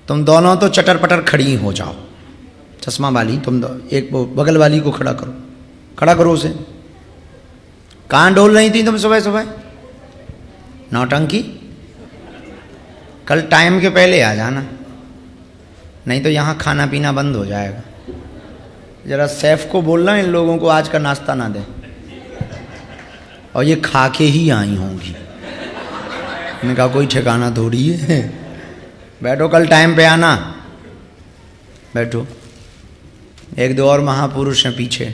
तुम दोनों तो चटर पटर खड़ी हो जाओ। चश्मा वाली तुम एक बगल वाली को खड़ा करो, खड़ा करो उसे। कहाँ डोल रही थी तुम सुबह सुबह? नौटंकी। कल टाइम के पहले आ जाना, नहीं तो यहाँ खाना पीना बंद हो जाएगा। जरा शेफ को बोलना इन लोगों को आज का नाश्ता ना दे, और ये खा के ही आई होंगी। मैंने कहा कोई ठिकाना थोड़ी है। बैठो, कल टाइम पे आना, बैठो। एक दो और महापुरुष हैं पीछे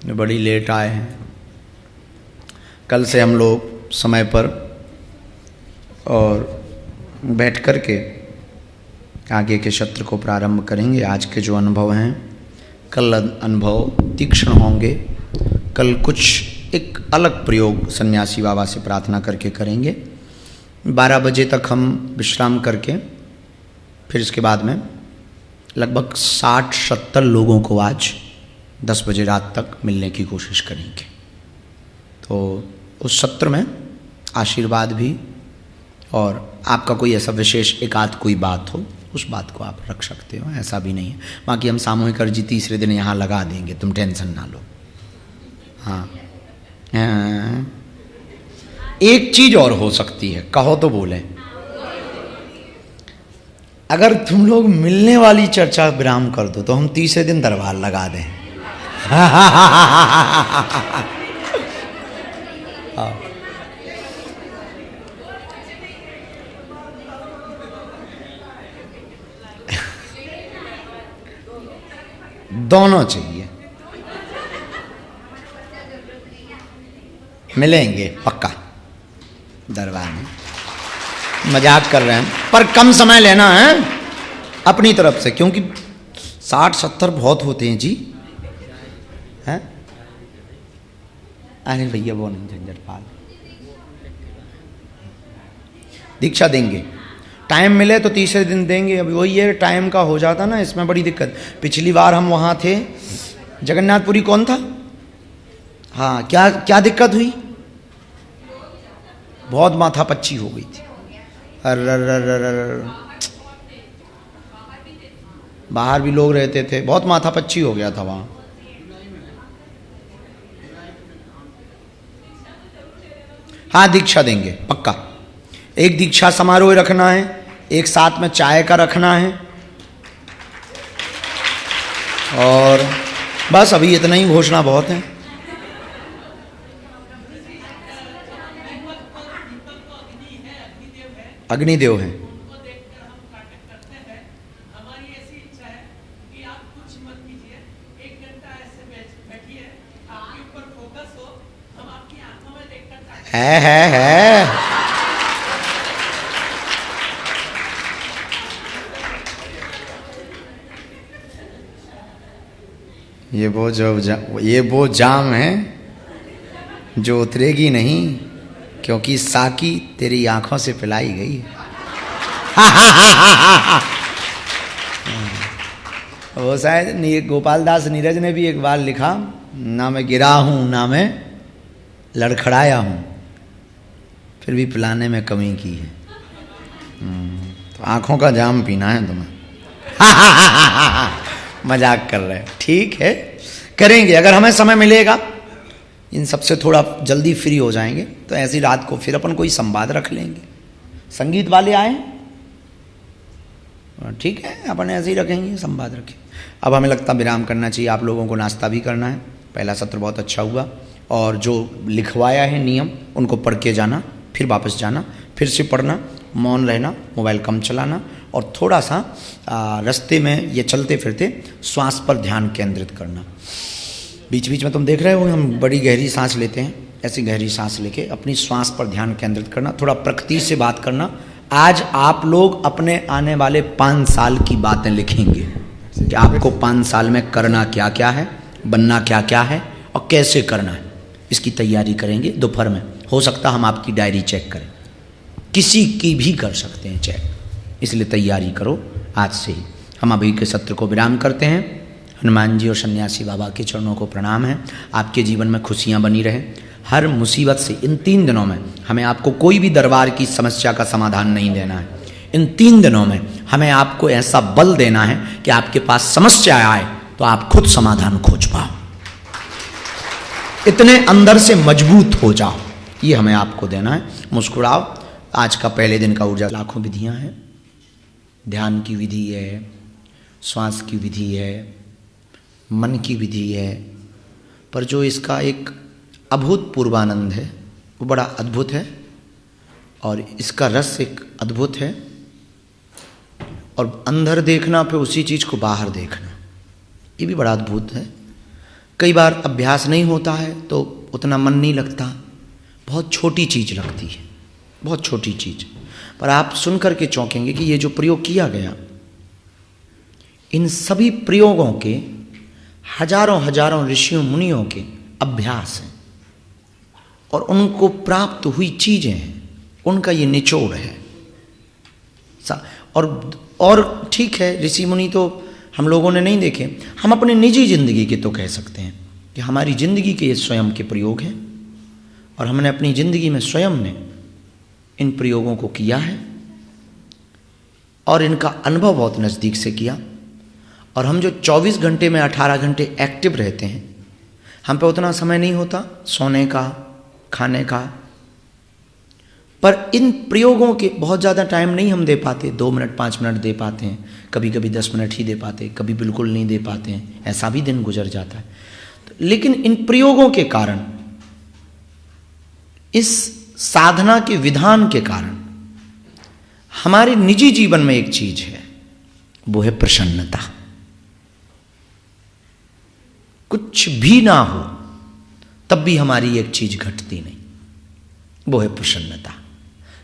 जो बड़ी लेट आए हैं। कल से हम लोग समय पर और बैठ कर के आगे के सत्र को प्रारंभ करेंगे। आज के जो अनुभव हैं, कल अनुभव तीक्ष्ण होंगे। कल कुछ एक अलग प्रयोग सन्यासी बाबा से प्रार्थना करके करेंगे। 12 बजे तक हम विश्राम करके फिर इसके बाद में लगभग 60-70 लोगों को आज 10 बजे रात तक मिलने की कोशिश करेंगे। तो उस सत्र में आशीर्वाद भी, और आपका कोई ऐसा विशेष एक आध कोई बात हो, उस बात को आप रख सकते हो, ऐसा भी नहीं है। बाकी हम सामूहिक अर्जी तीसरे दिन यहाँ लगा देंगे, तुम टेंशन ना लो। हाँ, एक चीज और हो सकती है, कहो तो बोले। अगर तुम लोग मिलने वाली चर्चा विराम कर दो तो हम तीसरे दिन दरबार लगा दें। दोनों चाहिए, मिलेंगे पक्का दरबार में। मजाक कर रहे हैं, पर कम समय लेना है अपनी तरफ से, क्योंकि 60-70 बहुत होते हैं जी। हैं अनिल भैया वो नहीं झंझट पाल। दीक्षा देंगे, टाइम मिले तो तीसरे दिन देंगे। अभी वही है, टाइम का हो जाता ना, इसमें बड़ी दिक्कत। पिछली बार हम वहाँ थे जगन्नाथपुरी, कौन था? हाँ, क्या क्या दिक्कत हुई? बहुत माथापच्ची हो गई थी। बाहर भी लोग रहते थे, बहुत माथापच्ची हो गया था वहाँ। हाँ, दीक्षा देंगे पक्का। एक दीक्षा समारोह रखना है, एक साथ में चाय का रखना है, और बस अभी इतना ही घोषणा बहुत है। अग्निदेव है। है ये वो जाम है जो उतरेगी नहीं, क्योंकि साकी तेरी आंखों से पिलाई गई है। वो शायद गोपाल दास नीरज ने भी एक बार लिखा, ना मैं गिरा हूं ना मैं लड़खड़ाया हूं, फिर भी पिलाने में कमी की है। तो आंखों का जाम पीना है तुम्हें। मजाक कर रहे हैं, ठीक है, करेंगे अगर हमें समय मिलेगा। इन सबसे थोड़ा जल्दी फ्री हो जाएंगे तो ऐसी रात को फिर अपन कोई संवाद रख लेंगे। संगीत वाले आए, ठीक है, अपन ऐसे ही रखेंगे, संवाद रखें। अब हमें लगता विराम करना चाहिए, आप लोगों को नाश्ता भी करना है। पहला सत्र बहुत अच्छा हुआ, और जो लिखवाया है नियम उनको पढ़ के जाना, फिर वापस जाना, फिर से पढ़ना, मौन रहना, मोबाइल कम चलाना, और थोड़ा सा रास्ते में ये चलते फिरते श्वास पर ध्यान केंद्रित करना। बीच बीच में तुम देख रहे हो हम बड़ी गहरी सांस लेते हैं, ऐसी गहरी सांस लेके अपनी श्वास पर ध्यान केंद्रित करना। थोड़ा प्रकृति से बात करना। आज आप लोग अपने आने वाले 5 साल की बातें लिखेंगे कि आपको 5 साल में करना क्या क्या है, बनना क्या क्या है, और कैसे करना है। इसकी तैयारी करेंगे दोपहर में। हो सकता हम आपकी डायरी चेक करें, किसी की भी कर सकते हैं चेक, इसलिए तैयारी करो आज से ही। हम अभी के सत्र को विराम करते हैं। हनुमान जी और सन्यासी बाबा के चरणों को प्रणाम है। आपके जीवन में खुशियाँ बनी रहें। हर मुसीबत से इन 3 दिनों में हमें आपको कोई भी दरबार की समस्या का समाधान नहीं देना है। इन 3 दिनों में हमें आपको ऐसा बल देना है कि आपके पास समस्या आए तो आप खुद समाधान खोज पाओ, इतने अंदर से मजबूत हो जाओ। ये हमें आपको देना है। मुस्कुराओ। आज का पहले दिन का ऊर्जा, लाखों विधियां हैं। ध्यान की विधि है, श्वास की विधि है, मन की विधि है, पर जो इसका एक अभूतपूर्व आनंद है वो बड़ा अद्भुत है, और इसका रस एक अद्भुत है। और अंदर देखना पे उसी चीज़ को बाहर देखना, ये भी बड़ा अद्भुत है। कई बार अभ्यास नहीं होता है तो उतना मन नहीं लगता, बहुत छोटी चीज़ लगती है, बहुत छोटी चीज़, पर आप सुन करके चौंकेंगे कि ये जो प्रयोग किया गया, इन सभी प्रयोगों के हजारों हजारों ऋषियों मुनियों के अभ्यास हैं और उनको प्राप्त हुई चीज़ें हैं, उनका ये निचोड़ है। और ठीक है, ऋषि मुनि तो हम लोगों ने नहीं देखे, हम अपनी निजी जिंदगी के तो कह सकते हैं कि हमारी जिंदगी के ये स्वयं के प्रयोग हैं, और हमने अपनी जिंदगी में स्वयं ने इन प्रयोगों को किया है और इनका अनुभव बहुत नज़दीक से किया। और हम जो 24 घंटे में 18 घंटे एक्टिव रहते हैं, हम पे उतना समय नहीं होता सोने का, खाने का, पर इन प्रयोगों के बहुत ज़्यादा टाइम नहीं हम दे पाते। 2 मिनट 5 मिनट दे पाते हैं, कभी कभी 10 मिनट ही दे पाते, कभी बिल्कुल नहीं दे पाते हैं, ऐसा भी दिन गुजर जाता है। लेकिन इन प्रयोगों के कारण, इस साधना के विधान के कारण हमारे निजी जीवन में एक चीज है, वो है प्रसन्नता। कुछ भी ना हो तब भी हमारी एक चीज घटती नहीं, वो है प्रसन्नता।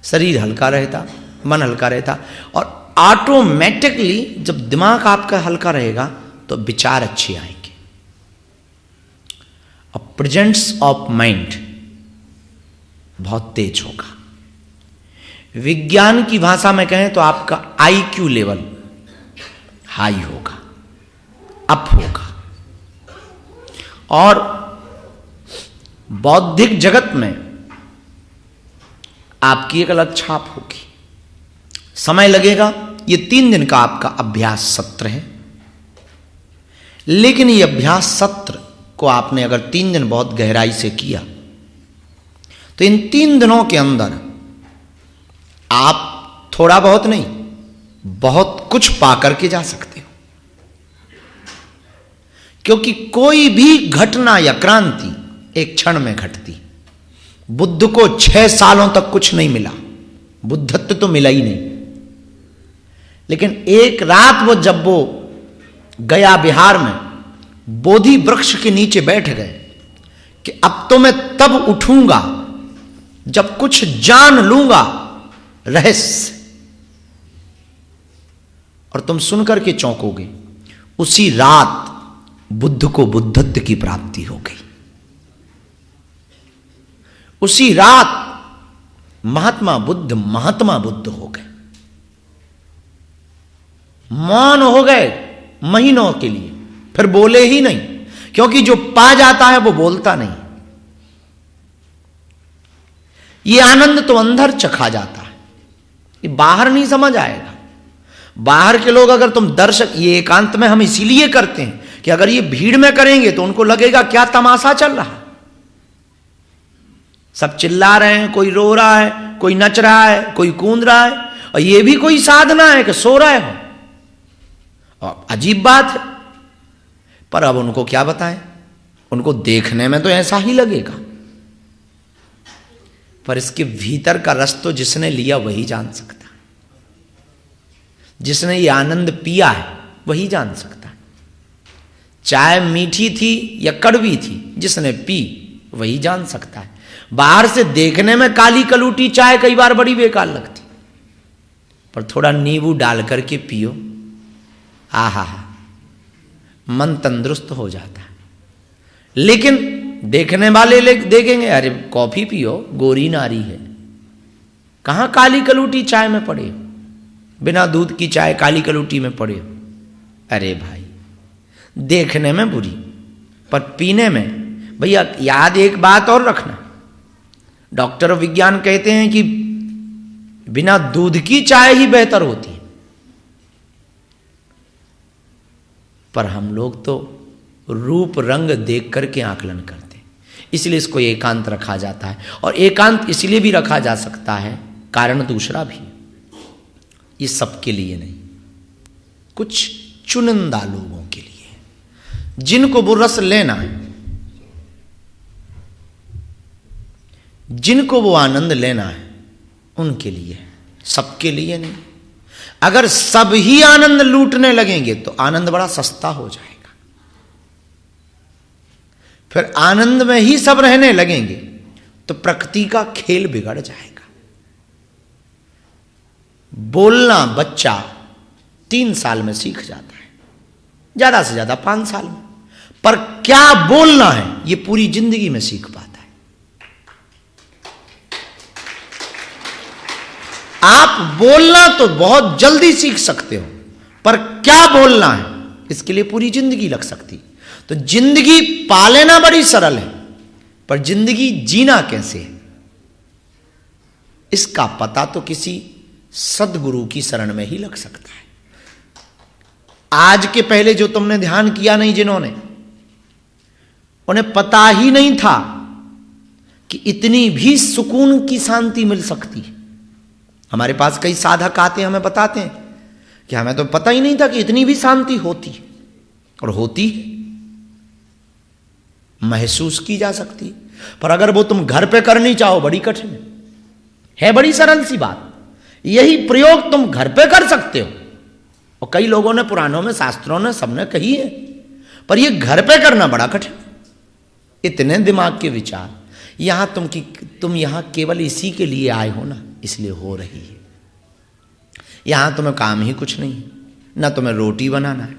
शरीर हल्का रहता, मन हल्का रहता, और ऑटोमेटिकली जब दिमाग आपका हल्का रहेगा तो विचार अच्छे आएंगे। और प्रेजेंस ऑफ माइंड बहुत तेज होगा। विज्ञान की भाषा में कहें तो आपका आईक्यू लेवल हाई होगा, अप होगा। और बौद्धिक जगत में आपकी एक अलग छाप होगी। समय लगेगा, ये 3 दिन का आपका अभ्यास सत्र है, लेकिन ये अभ्यास सत्र को आपने अगर 3 दिन बहुत गहराई से किया तो इन 3 दिनों के अंदर आप थोड़ा बहुत नहीं, बहुत कुछ पाकर के जा सकते हो। क्योंकि कोई भी घटना या क्रांति एक क्षण में घटती। बुद्ध को 6 सालों तक कुछ नहीं मिला, बुद्धत्व तो मिला ही नहीं, लेकिन एक रात जब वो गया बिहार में बोधि वृक्ष के नीचे बैठ गए कि अब तो मैं तब उठूंगा जब कुछ जान लूंगा रहस्य, और तुम सुनकर के चौंकोगे, उसी रात बुद्ध को बुद्धत्व की प्राप्ति हो गई। उसी रात महात्मा बुद्ध हो गए, मौन हो गए महीनों के लिए, फिर बोले ही नहीं, क्योंकि जो पा जाता है वो बोलता नहीं। ये आनंद तो अंदर चखा जाता है, ये बाहर नहीं समझ आएगा। बाहर के लोग अगर तुम दर्शक, ये एकांत में हम इसीलिए करते हैं कि अगर ये भीड़ में करेंगे तो उनको लगेगा क्या तमाशा चल रहा है, सब चिल्ला रहे हैं, कोई रो रहा है, कोई नच रहा है, कोई कूद रहा है, और ये भी कोई साधना है कि सो रहे हो। और अजीब बात है, पर अब उनको क्या बताएं, उनको देखने में तो ऐसा ही लगेगा, पर इसके भीतर का रस तो जिसने लिया वही जान सकता है। जिसने ये आनंद पिया है वही जान सकता है। चाय मीठी थी या कड़वी थी, जिसने पी वही जान सकता है। बाहर से देखने में काली कलूटी चाय कई बार बड़ी बेकार लगती, पर थोड़ा नींबू डाल करके पियो, आहा, मन तंदुरुस्त हो जाता है। लेकिन देखने वाले देखेंगे, अरे कॉफी पियो, गोरी नारी है, कहां काली कलूटी चाय में पड़े, बिना दूध की चाय काली कलूटी में पड़े। अरे भाई, देखने में बुरी पर पीने में, भैया याद एक बात और रखना, डॉक्टर विज्ञान कहते हैं कि बिना दूध की चाय ही बेहतर होती है। पर हम लोग तो रूप रंग देख करके आकलन करते हैं, इसलिए इसको एकांत रखा जाता है। और एकांत इसलिए भी रखा जा सकता है, कारण दूसरा भी, ये सबके लिए नहीं, कुछ चुनिंदा लोगों के लिए जिनको वो रस लेना है, जिनको वो आनंद लेना है, उनके लिए, सबके लिए नहीं। अगर सब ही आनंद लूटने लगेंगे तो आनंद बड़ा सस्ता हो जाएगा। फिर आनंद में ही सब रहने लगेंगे तो प्रकृति का खेल बिगड़ जाएगा। बोलना बच्चा 3 साल में सीख जाता है, ज्यादा से ज्यादा 5 साल में, पर क्या बोलना है ये पूरी जिंदगी में सीख पाता है। आप बोलना तो बहुत जल्दी सीख सकते हो, पर क्या बोलना है इसके लिए पूरी जिंदगी लग सकती। तो जिंदगी पा लेना बड़ी सरल है, पर जिंदगी जीना कैसे है इसका पता तो किसी सद्गुरु की शरण में ही लग सकता है। आज के पहले जो तुमने ध्यान किया नहीं, जिन्होंने, उन्हें पता ही नहीं था कि इतनी भी सुकून की शांति मिल सकती है। हमारे पास कई साधक आते हैं, हमें बताते हैं कि हमें तो पता ही नहीं था कि इतनी भी शांति होती है, और होती है, महसूस की जा सकती। पर अगर वो तुम घर पे करनी चाहो, बड़ी कठिन है, बड़ी सरल सी बात। यही प्रयोग तुम घर पे कर सकते हो, और कई लोगों ने, पुराणों में, शास्त्रों ने, सबने कही है, पर ये घर पे करना बड़ा कठिन। इतने दिमाग के विचार, यहां तुम यहां केवल इसी के लिए आए हो ना, इसलिए हो रही है। यहां तुम्हें काम ही कुछ नहीं है, ना तुम्हें रोटी बनाना है,